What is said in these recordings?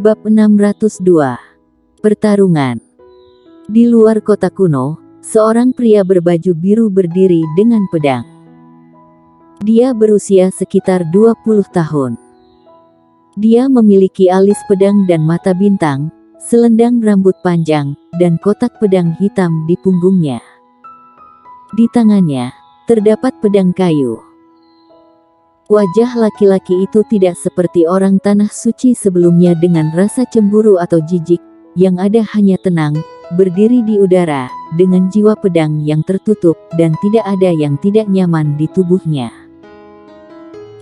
Bab 602. Pertarungan. Di luar kota kuno, seorang pria berbaju biru berdiri dengan pedang. Dia berusia sekitar 20 tahun. Dia memiliki alis pedang dan mata bintang, selendang rambut panjang, dan kotak pedang hitam di punggungnya. Di tangannya, terdapat pedang kayu. Wajah laki-laki itu tidak seperti orang tanah suci sebelumnya dengan rasa cemburu atau jijik, yang ada hanya tenang, berdiri di udara, dengan jiwa pedang yang tertutup dan tidak ada yang tidak nyaman di tubuhnya.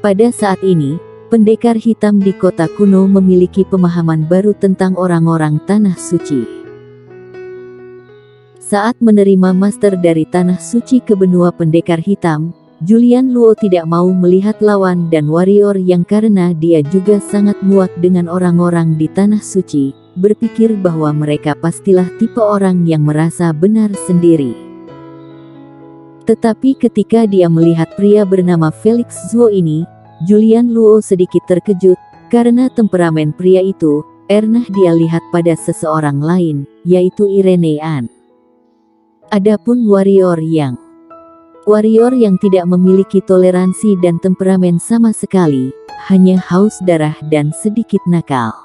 Pada saat ini, pendekar hitam di kota kuno memiliki pemahaman baru tentang orang-orang tanah suci. Saat menerima master dari tanah suci ke benua pendekar hitam, Julian Luo tidak mau melihat lawan dan warrior yang karena dia juga sangat muak dengan orang-orang di tanah suci, berpikir bahwa mereka pastilah tipe orang yang merasa benar sendiri. Tetapi ketika dia melihat pria bernama Felix Zuo ini, Julian Luo sedikit terkejut, karena temperamen pria itu, pernah dia lihat pada seseorang lain, yaitu Irene An. Adapun warrior yang tidak memiliki toleransi dan temperamen sama sekali, hanya haus darah dan sedikit nakal.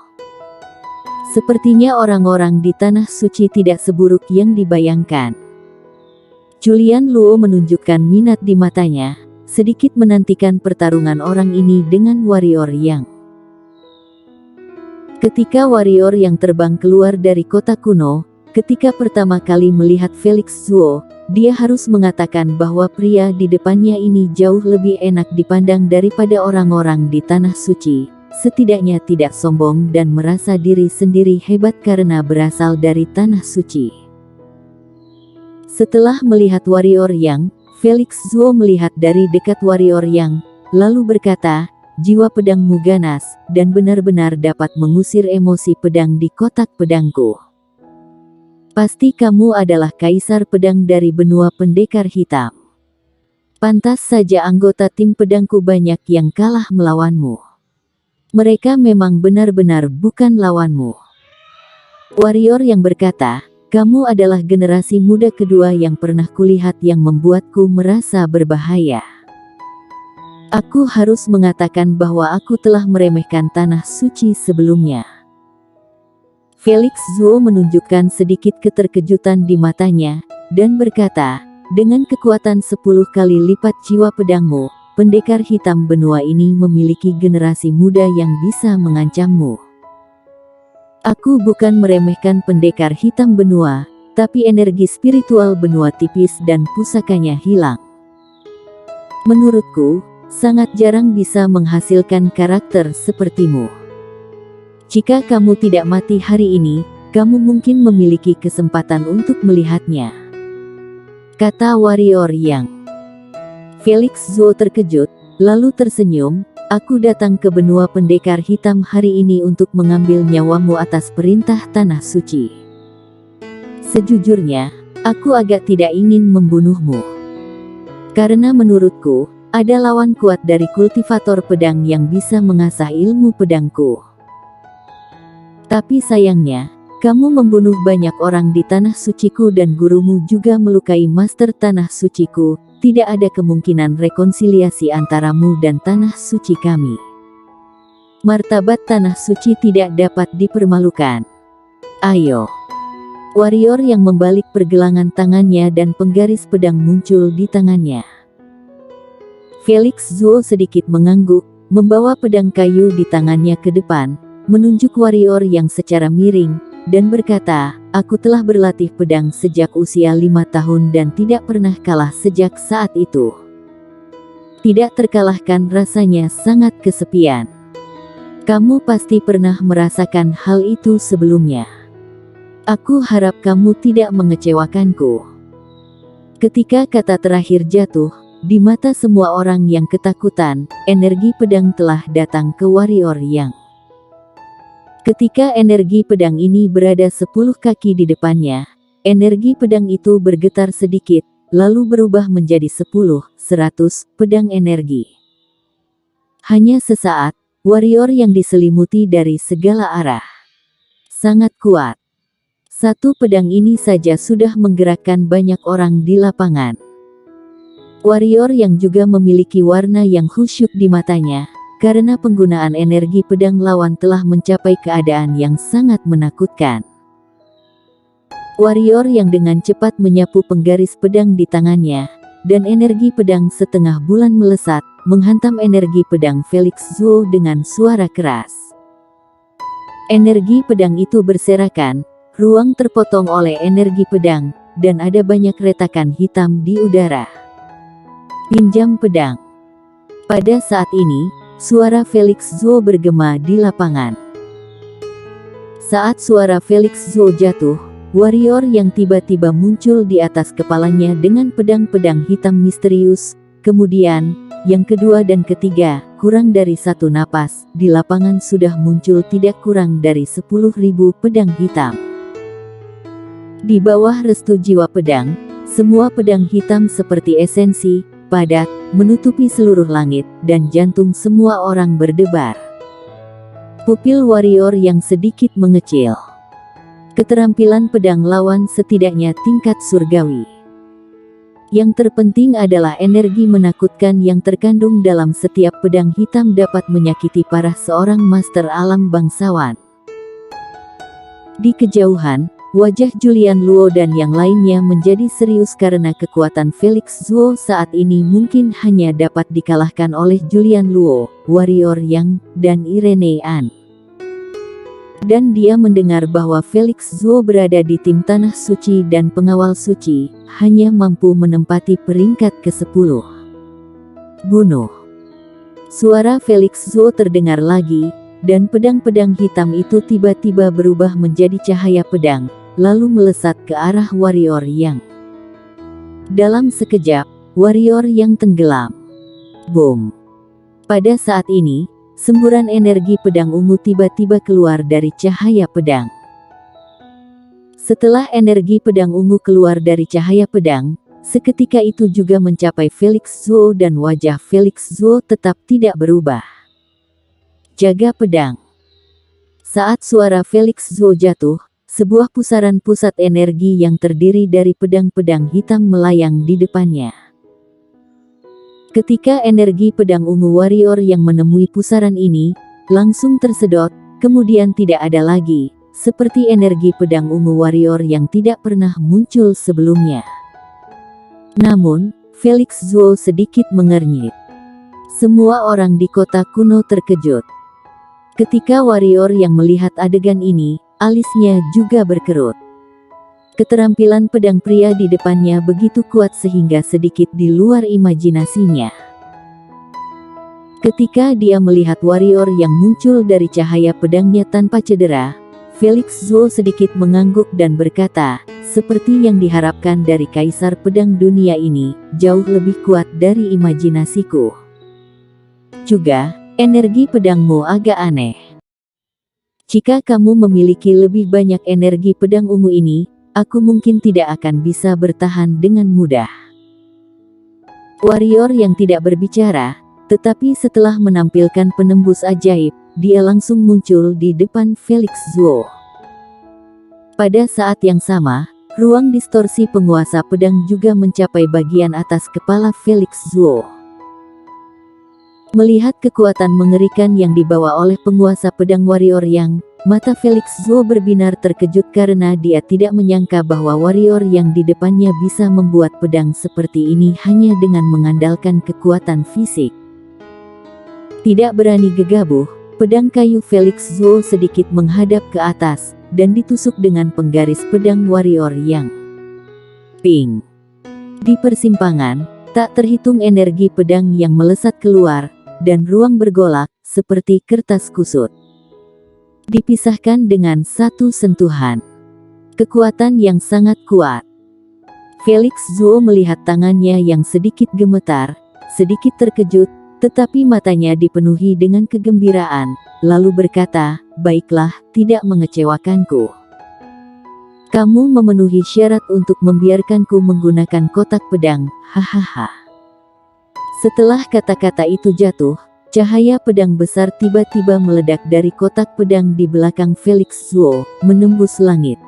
Sepertinya orang-orang di tanah suci tidak seburuk yang dibayangkan. Julian Luo menunjukkan minat di matanya, sedikit menantikan pertarungan orang ini dengan warrior yang. Ketika warrior yang terbang keluar dari kota kuno, ketika pertama kali melihat Felix Zuo, dia harus mengatakan bahwa pria di depannya ini jauh lebih enak dipandang daripada orang-orang di tanah suci, setidaknya tidak sombong dan merasa diri sendiri hebat karena berasal dari tanah suci. Setelah melihat warrior yang, Felix Zuo melihat dari dekat warrior yang, lalu berkata, jiwa pedangmu ganas, dan benar-benar dapat mengusir emosi pedang di kotak pedangku. Pasti kamu adalah kaisar pedang dari benua pendekar hitam. Pantas saja anggota tim pedangku banyak yang kalah melawanmu. Mereka memang benar-benar bukan lawanmu. Warrior yang berkata, kamu adalah generasi muda kedua yang pernah kulihat yang membuatku merasa berbahaya. Aku harus mengatakan bahwa aku telah meremehkan tanah suci sebelumnya. Felix Zuo menunjukkan sedikit keterkejutan di matanya, dan berkata, dengan kekuatan 10 kali lipat jiwa pedangmu, pendekar hitam benua ini memiliki generasi muda yang bisa mengancammu. Aku bukan meremehkan pendekar hitam benua, tapi energi spiritual benua tipis dan pusakanya hilang. Menurutku, sangat jarang bisa menghasilkan karakter sepertimu. Jika kamu tidak mati hari ini, kamu mungkin memiliki kesempatan untuk melihatnya, kata warrior yang. Felix Zuo terkejut, lalu tersenyum, aku datang ke benua pendekar hitam hari ini untuk mengambil nyawamu atas perintah tanah suci. Sejujurnya, aku agak tidak ingin membunuhmu. Karena menurutku, ada lawan kuat dari kultivator pedang yang bisa mengasah ilmu pedangku. Tapi sayangnya, kamu membunuh banyak orang di tanah suciku dan gurumu juga melukai master tanah suciku, tidak ada kemungkinan rekonsiliasi antaramu dan tanah suci kami. Martabat tanah suci tidak dapat dipermalukan. Ayo. Warrior yang membalik pergelangan tangannya dan penggaris pedang muncul di tangannya. Felix Zuo sedikit mengangguk, membawa pedang kayu di tangannya ke depan, menunjuk warrior yang secara miring, dan berkata, aku telah berlatih pedang sejak usia 5 tahun dan tidak pernah kalah sejak saat itu. Tidak terkalahkan rasanya sangat kesepian. Kamu pasti pernah merasakan hal itu sebelumnya. Aku harap kamu tidak mengecewakanku. Ketika kata terakhir jatuh, di mata semua orang yang ketakutan, energi pedang telah datang ke warrior yang. Ketika energi pedang ini berada 10 kaki di depannya, energi pedang itu bergetar sedikit, lalu berubah menjadi 10-100 pedang energi. Hanya sesaat, warrior yang diselimuti dari segala arah. sangat kuat. Satu pedang ini saja sudah menggerakkan banyak orang di lapangan. Warrior yang juga memiliki warna yang khusyuk di matanya, karena penggunaan energi pedang lawan telah mencapai keadaan yang sangat menakutkan. Warrior yang dengan cepat menyapu penggaris pedang di tangannya, dan energi pedang setengah bulan melesat, menghantam energi pedang Felix Zuo dengan suara keras. Energi pedang itu berserakan, ruang terpotong oleh energi pedang, dan ada banyak retakan hitam di udara. Pinjam pedang. Pada saat ini, suara Felix Zuo bergema di lapangan. Saat suara Felix Zuo jatuh, warrior yang tiba-tiba muncul di atas kepalanya dengan pedang-pedang hitam misterius. Kemudian, yang kedua dan ketiga, kurang dari satu napas, di lapangan sudah muncul tidak kurang dari 10.000 pedang hitam. Di bawah restu jiwa pedang, semua pedang hitam seperti esensi, padat, menutupi seluruh langit, dan jantung semua orang berdebar. Pupil warrior yang sedikit mengecil. Keterampilan pedang lawan setidaknya tingkat surgawi. Yang terpenting adalah energi menakutkan yang terkandung dalam setiap pedang hitam dapat menyakiti parah seorang master alam bangsawan. Di kejauhan, wajah Julian Luo dan yang lainnya menjadi serius karena kekuatan Felix Zuo saat ini mungkin hanya dapat dikalahkan oleh Julian Luo, Warrior Yang, dan Irene An. Dan dia mendengar bahwa Felix Zuo berada di tim Tanah Suci dan Pengawal Suci, hanya mampu menempati peringkat ke-10. Bunuh. Suara Felix Zuo terdengar lagi, dan pedang-pedang hitam itu tiba-tiba berubah menjadi cahaya pedang, lalu melesat ke arah Warrior Yang. Dalam sekejap, Warrior Yang tenggelam. Boom. Pada saat ini, semburan energi pedang ungu tiba-tiba keluar dari cahaya pedang. Setelah energi pedang ungu keluar dari cahaya pedang, seketika itu juga mencapai Felix Zuo dan wajah Felix Zuo tetap tidak berubah. Jaga pedang. Saat suara Felix Zuo jatuh, sebuah pusaran pusat energi yang terdiri dari pedang-pedang hitam melayang di depannya. Ketika energi pedang ungu warrior yang menemui pusaran ini, langsung tersedot, kemudian tidak ada lagi, seperti energi pedang ungu warrior yang tidak pernah muncul sebelumnya. Namun, Felix Zuo sedikit mengernyit. Semua orang di kota kuno terkejut. Ketika warrior yang melihat adegan ini, alisnya juga berkerut. Keterampilan pedang pria di depannya begitu kuat sehingga sedikit di luar imajinasinya. Ketika dia melihat warrior yang muncul dari cahaya pedangnya tanpa cedera, Felix Zuo sedikit mengangguk dan berkata, seperti yang diharapkan dari kaisar pedang dunia ini, jauh lebih kuat dari imajinasiku. Juga, energi pedangmu agak aneh. Jika kamu memiliki lebih banyak energi pedang ungu ini, aku mungkin tidak akan bisa bertahan dengan mudah. Warrior yang tidak berbicara, tetapi setelah menampilkan penembus ajaib, dia langsung muncul di depan Felix Zuo. Pada saat yang sama, ruang distorsi penguasa pedang juga mencapai bagian atas kepala Felix Zuo. Melihat kekuatan mengerikan yang dibawa oleh penguasa pedang warrior yang, mata Felix Zuo berbinar terkejut karena dia tidak menyangka bahwa warrior yang di depannya bisa membuat pedang seperti ini hanya dengan mengandalkan kekuatan fisik. Tidak berani gegabah, pedang kayu Felix Zuo sedikit menghadap ke atas, dan ditusuk dengan penggaris pedang warrior yang. Ping! Di persimpangan, tak terhitung energi pedang yang melesat keluar, dan ruang bergolak, seperti kertas kusut. Dipisahkan dengan satu sentuhan. Kekuatan yang sangat kuat. Felix Zuo melihat tangannya yang sedikit gemetar, sedikit terkejut, tetapi matanya dipenuhi dengan kegembiraan, lalu berkata, baiklah, tidak mengecewakanku. Kamu memenuhi syarat untuk membiarkanku menggunakan kotak pedang, hahaha. Setelah kata-kata itu jatuh, Cahaya pedang besar tiba-tiba meledak dari kotak pedang di belakang Felix Zuo, menembus langit.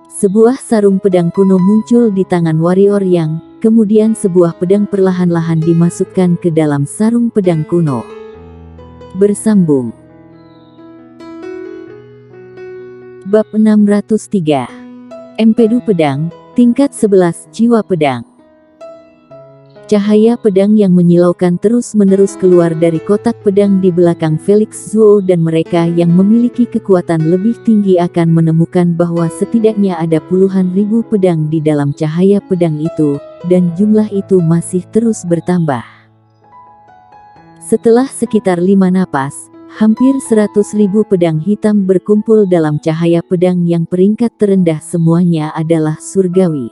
Sebuah sarung pedang kuno muncul di tangan warrior Yang, kemudian sebuah pedang perlahan-lahan dimasukkan ke dalam sarung pedang kuno. Bersambung. Bab 603. Empedu Pedang, tingkat 11 Jiwa Pedang. Cahaya pedang yang menyilaukan terus-menerus keluar dari kotak pedang di belakang Felix Zuo dan mereka yang memiliki kekuatan lebih tinggi akan menemukan bahwa setidaknya ada puluhan ribu pedang di dalam cahaya pedang itu, dan jumlah itu masih terus bertambah. Setelah sekitar 5 napas, hampir 100.000 pedang hitam berkumpul dalam cahaya pedang yang peringkat terendah semuanya adalah surgawi.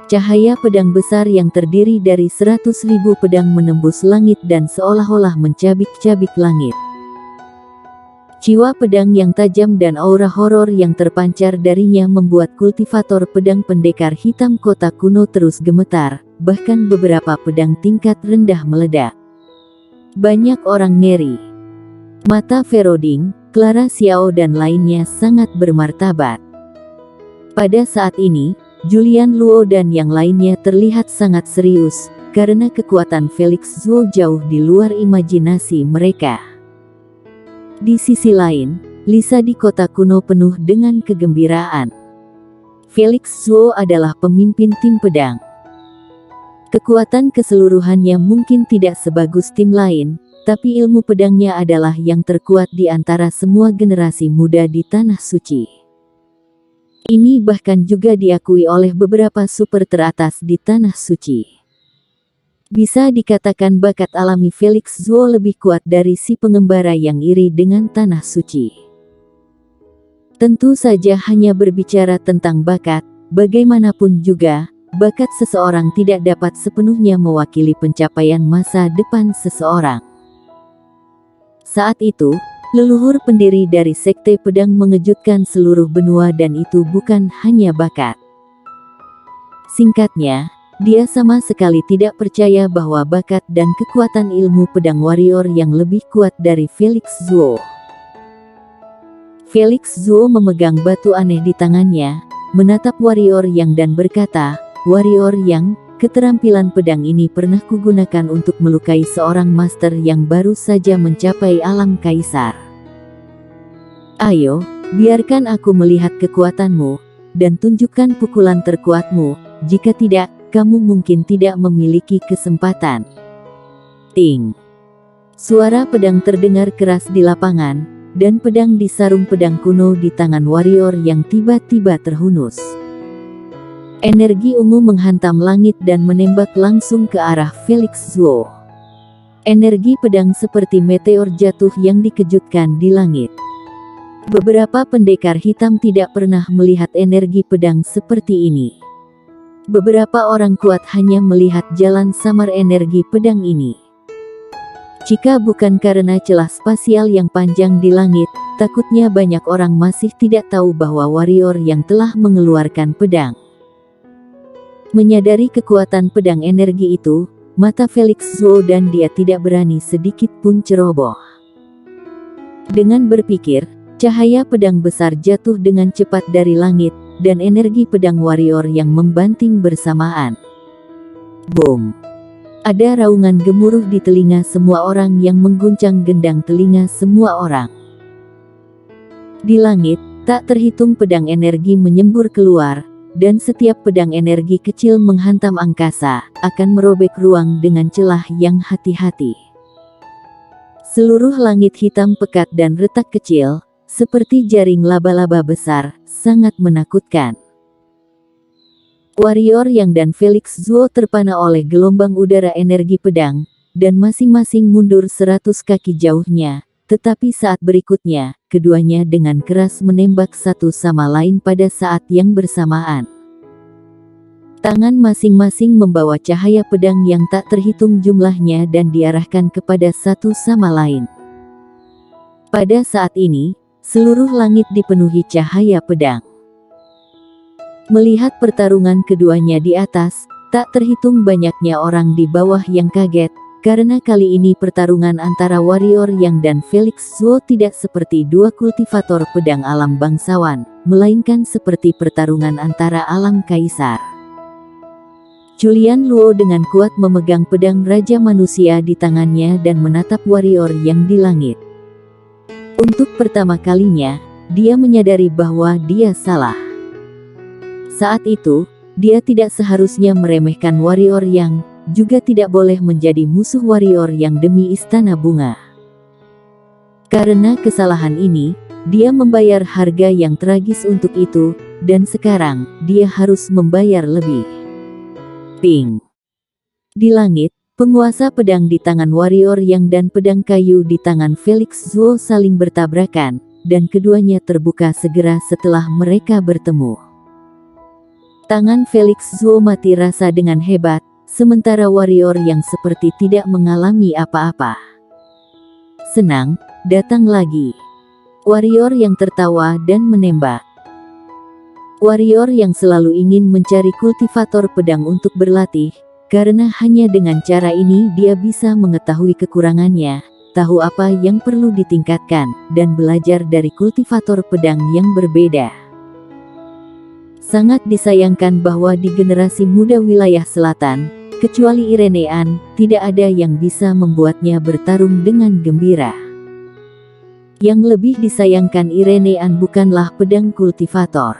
Cahaya pedang besar yang terdiri dari 100.000 pedang menembus langit dan seolah-olah mencabik-cabik langit. Jiwa pedang yang tajam dan aura horor yang terpancar darinya membuat kultivator pedang pendekar hitam kota kuno terus gemetar, bahkan beberapa pedang tingkat rendah meledak. Banyak orang ngeri. Mata Feroding, Clara Xiao dan lainnya sangat bermartabat. Pada saat ini, Julian Luo dan yang lainnya terlihat sangat serius, karena kekuatan Felix Zuo jauh di luar imajinasi mereka. Di sisi lain, Lisa di kota kuno penuh dengan kegembiraan. Felix Zuo adalah pemimpin tim pedang. Kekuatan keseluruhannya mungkin tidak sebagus tim lain, tapi ilmu pedangnya adalah yang terkuat di antara semua generasi muda di Tanah Suci. Ini bahkan juga diakui oleh beberapa super teratas di Tanah Suci. Bisa dikatakan bakat alami Felix Zuo lebih kuat dari si pengembara yang iri dengan Tanah Suci. Tentu saja hanya berbicara tentang bakat, bagaimanapun juga, bakat seseorang tidak dapat sepenuhnya mewakili pencapaian masa depan seseorang. Saat itu, leluhur pendiri dari Sekte Pedang mengejutkan seluruh benua dan itu bukan hanya bakat. Singkatnya, dia sama sekali tidak percaya bahwa bakat dan kekuatan ilmu pedang warrior yang lebih kuat dari Felix Zuo. Felix Zuo memegang batu aneh di tangannya, menatap warrior Yang dan berkata, "Warrior Yang, keterampilan pedang ini pernah kugunakan untuk melukai seorang master yang baru saja mencapai alam kaisar. Ayo, biarkan aku melihat kekuatanmu, dan tunjukkan pukulan terkuatmu, jika tidak, kamu mungkin tidak memiliki kesempatan." Ting! Suara pedang terdengar keras di lapangan, dan pedang di sarung pedang kuno di tangan warrior yang tiba-tiba terhunus. Energi ungu menghantam langit dan menembak langsung ke arah Felix Zuo. Energi pedang seperti meteor jatuh yang dikejutkan di langit. Beberapa pendekar hitam tidak pernah melihat energi pedang seperti ini. Beberapa orang kuat hanya melihat jalan samar energi pedang ini. Jika bukan karena celah spasial yang panjang di langit, takutnya banyak orang masih tidak tahu bahwa warrior yang telah mengeluarkan pedang. Menyadari kekuatan pedang energi itu, mata Felix Zuo dan dia tidak berani sedikit pun ceroboh. Dengan berpikir, cahaya pedang besar jatuh dengan cepat dari langit, dan energi pedang warrior yang membanting bersamaan. Boom! Ada raungan gemuruh di telinga semua orang yang mengguncang gendang telinga semua orang. Di langit, tak terhitung pedang energi menyembur keluar, dan setiap pedang energi kecil menghantam angkasa, akan merobek ruang dengan celah yang hati-hati. Seluruh langit hitam pekat dan retak kecil, seperti jaring laba-laba besar, sangat menakutkan. Warrior Yang dan Felix Zuo terpana oleh gelombang udara energi pedang, dan masing-masing mundur 100 kaki jauhnya, tetapi saat berikutnya, keduanya dengan keras menembak satu sama lain pada saat yang bersamaan. Tangan masing-masing membawa cahaya pedang yang tak terhitung jumlahnya dan diarahkan kepada satu sama lain. Pada saat ini, seluruh langit dipenuhi cahaya pedang. Melihat pertarungan keduanya di atas, tak terhitung banyaknya orang di bawah yang kaget, Karena kali ini pertarungan antara warrior Yang dan Felix Zuo tidak seperti dua kultivator pedang alam bangsawan, melainkan seperti pertarungan antara alam kaisar. Julian Luo dengan kuat memegang pedang Raja Manusia di tangannya dan menatap warrior Yang di langit. Untuk pertama kalinya, dia menyadari bahwa dia salah. Saat itu, dia tidak seharusnya meremehkan warrior Yang, juga tidak boleh menjadi musuh warrior Yang demi istana bunga. Karena kesalahan ini, dia membayar harga yang tragis untuk itu, dan sekarang, dia harus membayar lebih. Ping. Di langit, penguasa pedang di tangan warrior Yang dan pedang kayu di tangan Felix Zuo saling bertabrakan, dan keduanya terbuka segera setelah mereka bertemu. Tangan Felix Zuo mati rasa dengan hebat, sementara warrior Yang seperti tidak mengalami apa-apa. Senang, datang lagi. Warrior Yang tertawa dan menembak. Warrior Yang selalu ingin mencari kultivator pedang untuk berlatih, karena hanya dengan cara ini dia bisa mengetahui kekurangannya, tahu apa yang perlu ditingkatkan, dan belajar dari kultivator pedang yang berbeda. Sangat disayangkan bahwa di generasi muda wilayah selatan, kecuali Irenean, tidak ada yang bisa membuatnya bertarung dengan gembira. Yang lebih disayangkan Irenean bukanlah pedang kultivator.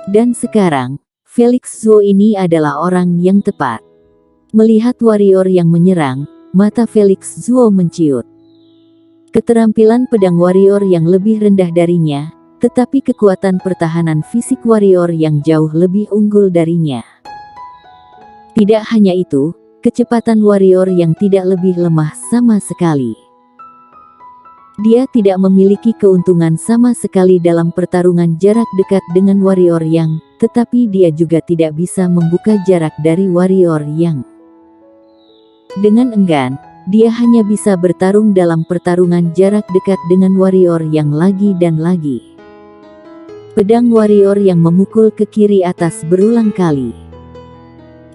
Dan sekarang, Felix Zuo ini adalah orang yang tepat. Melihat warrior Yang menyerang, mata Felix Zuo menciut. Keterampilan pedang warrior Yang lebih rendah darinya, tetapi kekuatan pertahanan fisik warrior Yang jauh lebih unggul darinya. Tidak hanya itu, kecepatan warrior Yang tidak lebih lemah sama sekali. Dia tidak memiliki keuntungan sama sekali dalam pertarungan jarak dekat dengan warrior Yang, tetapi dia juga tidak bisa membuka jarak dari warrior Yang. Dengan enggan, dia hanya bisa bertarung dalam pertarungan jarak dekat dengan warrior Yang lagi dan lagi. Pedang warrior Yang memukul ke kiri atas berulang kali.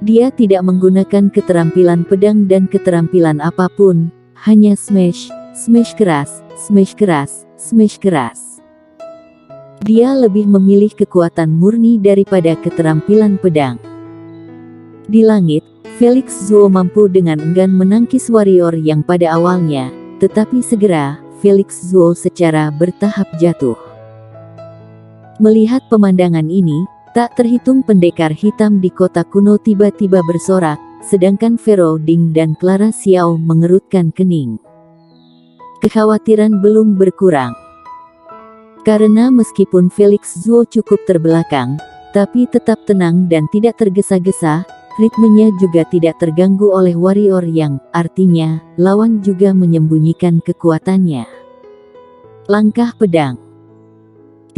Dia tidak menggunakan keterampilan pedang dan keterampilan apapun, hanya smash, smash keras, smash keras, smash keras. Dia lebih memilih kekuatan murni daripada keterampilan pedang. Di langit, Felix Zuo mampu dengan enggan menangkis warrior Yang pada awalnya, tetapi segera, Felix Zuo secara bertahap jatuh. Melihat pemandangan ini, tak terhitung pendekar hitam di kota kuno tiba-tiba bersorak, sedangkan Vero Ding dan Clara Xiao mengerutkan kening. Kekhawatiran belum berkurang. Karena meskipun Felix Zuo cukup terbelakang, tapi tetap tenang dan tidak tergesa-gesa, ritmenya juga tidak terganggu oleh warrior Yang, artinya, lawan juga menyembunyikan kekuatannya. Langkah pedang.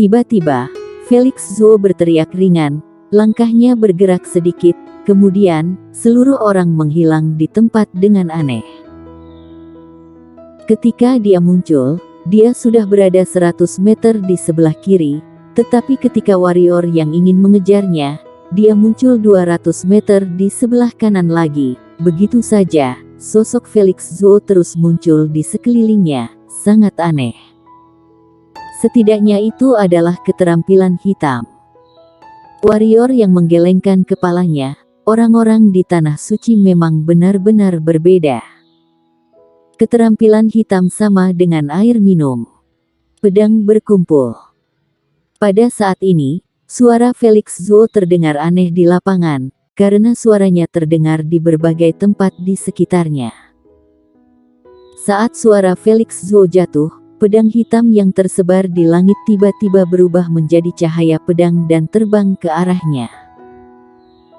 Tiba-tiba, Felix Zuo berteriak ringan, langkahnya bergerak sedikit, kemudian, seluruh orang menghilang di tempat dengan aneh. Ketika dia muncul, dia sudah berada 100 meter di sebelah kiri, tetapi ketika warrior Yang ingin mengejarnya, dia muncul 200 meter di sebelah kanan lagi. Begitu saja, sosok Felix Zuo terus muncul di sekelilingnya, sangat aneh. Setidaknya itu adalah keterampilan hitam. Warrior Yang menggelengkan kepalanya, orang-orang di Tanah Suci memang benar-benar berbeda. Keterampilan hitam sama dengan air minum. Pedang berkumpul. Pada saat ini, suara Felix Zuo terdengar aneh di lapangan, karena suaranya terdengar di berbagai tempat di sekitarnya. Saat suara Felix Zuo jatuh, pedang hitam yang tersebar di langit tiba-tiba berubah menjadi cahaya pedang dan terbang ke arahnya.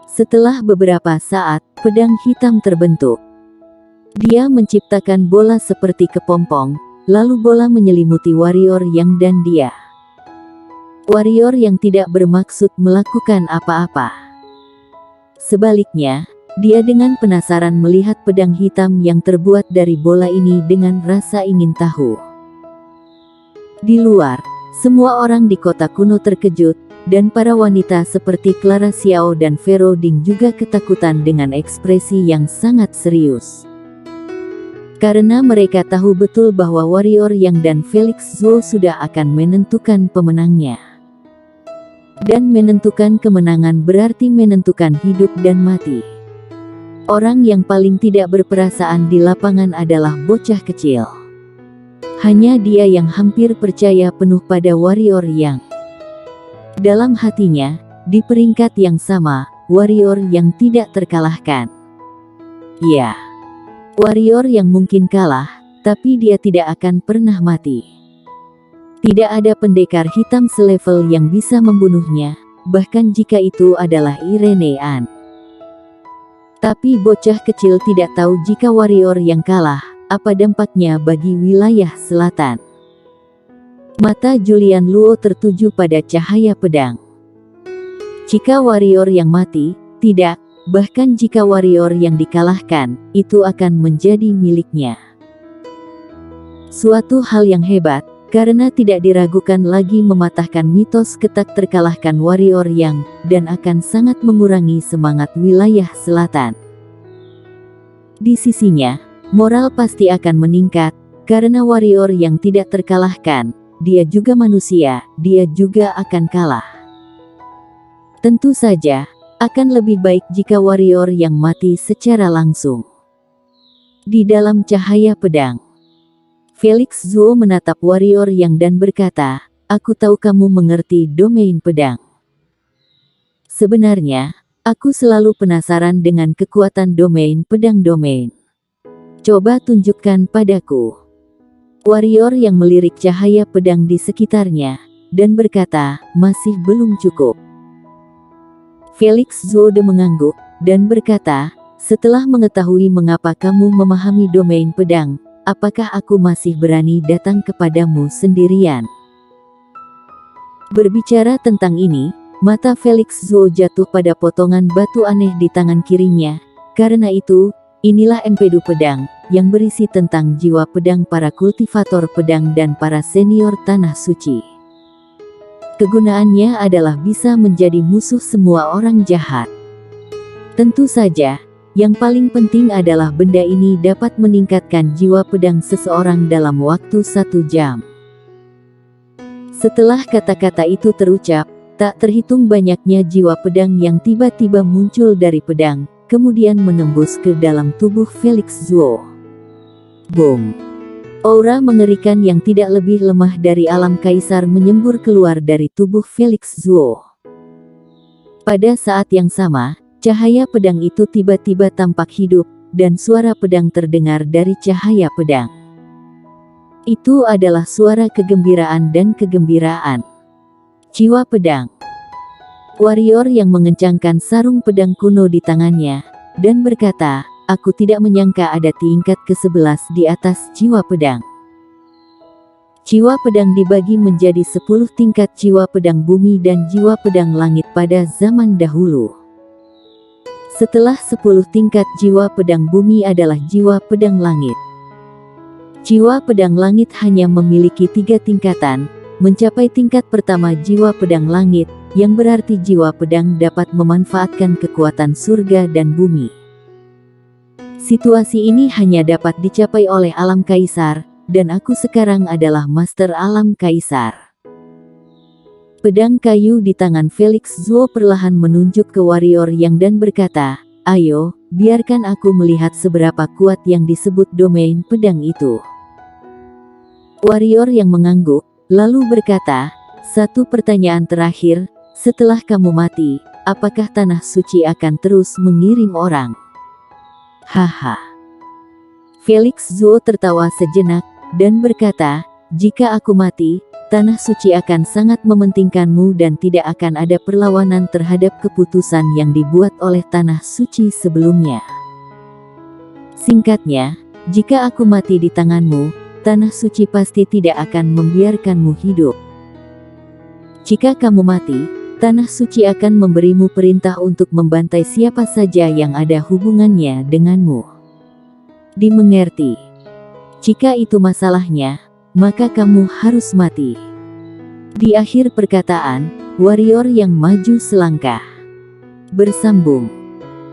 Setelah beberapa saat, pedang hitam terbentuk. Dia menciptakan bola seperti kepompong, lalu bola menyelimuti warrior Yang dan dia. Warrior Yang tidak bermaksud melakukan apa-apa. Sebaliknya, dia dengan penasaran melihat pedang hitam yang terbuat dari bola ini dengan rasa ingin tahu. Di luar, semua orang di kota kuno terkejut, dan para wanita seperti Clara Xiao dan Vero Ding juga ketakutan dengan ekspresi yang sangat serius. Karena mereka tahu betul bahwa warrior Yang dan Felix Zhou sudah akan menentukan pemenangnya. Dan menentukan kemenangan berarti menentukan hidup dan mati. Orang yang paling tidak berperasaan di lapangan adalah bocah kecil. Hanya dia yang hampir percaya penuh pada warrior Yang. Dalam hatinya, di peringkat yang sama, warrior yang tidak terkalahkan. Ya, warrior yang mungkin kalah, tapi dia tidak akan pernah mati. Tidak ada pendekar hitam selevel yang bisa membunuhnya, bahkan jika itu adalah Irene An. Tapi bocah kecil tidak tahu jika warrior yang kalah, apa dampaknya bagi wilayah selatan. Mata Julian Luo tertuju pada cahaya pedang. Jika warrior yang mati, tidak, bahkan jika warrior yang dikalahkan, itu akan menjadi miliknya. Suatu hal yang hebat, karena tidak diragukan lagi mematahkan mitos ketak terkalahkan warrior Yang, dan akan sangat mengurangi semangat wilayah selatan. Di sisinya, moral pasti akan meningkat, karena warrior yang tidak terkalahkan, dia juga manusia, dia juga akan kalah. Tentu saja, akan lebih baik jika warrior yang mati secara langsung. Di dalam cahaya pedang, Felix Zhou menatap warrior Yang dan berkata, "Aku tahu kamu mengerti domain pedang. Sebenarnya, aku selalu penasaran dengan kekuatan domain pedang domain. Coba tunjukkan padaku." Warrior Yang melirik cahaya pedang di sekitarnya, dan berkata, "Masih belum cukup." Felix Zhou mengangguk, dan berkata, "Setelah mengetahui mengapa kamu memahami domain pedang, apakah aku masih berani datang kepadamu sendirian?" Berbicara tentang ini, mata Felix Zhou jatuh pada potongan batu aneh di tangan kirinya. Karena itu, inilah empedu pedang, yang berisi tentang jiwa pedang para kultivator pedang dan para senior tanah suci. Kegunaannya adalah bisa menjadi musuh semua orang jahat. Tentu saja, yang paling penting adalah benda ini dapat meningkatkan jiwa pedang seseorang dalam waktu 1 jam. Setelah kata-kata itu terucap, tak terhitung banyaknya jiwa pedang yang tiba-tiba muncul dari pedang, kemudian menembus ke dalam tubuh Felix Zhou. Boom! Aura mengerikan yang tidak lebih lemah dari alam kaisar menyembur keluar dari tubuh Felix Zhou. Pada saat yang sama, cahaya pedang itu tiba-tiba tampak hidup, dan suara pedang terdengar dari cahaya pedang. Itu adalah suara kegembiraan dan kegembiraan. Jiwa pedang. Warrior yang mengencangkan sarung pedang kuno di tangannya, dan berkata, "Aku tidak menyangka ada tingkat ke-11 di atas jiwa pedang." Jiwa pedang dibagi menjadi 10 tingkat jiwa pedang bumi dan jiwa pedang langit pada zaman dahulu. Setelah 10 tingkat jiwa pedang bumi adalah jiwa pedang langit. Jiwa pedang langit hanya memiliki 3 tingkatan, mencapai tingkat pertama jiwa pedang langit, yang berarti jiwa pedang dapat memanfaatkan kekuatan surga dan bumi. Situasi ini hanya dapat dicapai oleh alam kaisar, dan aku sekarang adalah master alam kaisar. Pedang kayu di tangan Felix Zhou perlahan menunjuk ke warrior Yang dan berkata, "Ayo, biarkan aku melihat seberapa kuat yang disebut domain pedang itu." Warrior Yang mengangguk, lalu berkata, "Satu pertanyaan terakhir, setelah kamu mati, apakah tanah suci akan terus mengirim orang?" Haha. Felix Zhou tertawa sejenak, dan berkata, "Jika aku mati, tanah suci akan sangat mementingkanmu dan tidak akan ada perlawanan terhadap keputusan yang dibuat oleh tanah suci sebelumnya. Singkatnya, jika aku mati di tanganmu, tanah suci pasti tidak akan membiarkanmu hidup. Jika kamu mati, tanah suci akan memberimu perintah untuk membantai siapa saja yang ada hubungannya denganmu. Dimengerti? Jika itu masalahnya, maka kamu harus mati." Di akhir perkataan, warrior yang maju selangkah. Bersambung.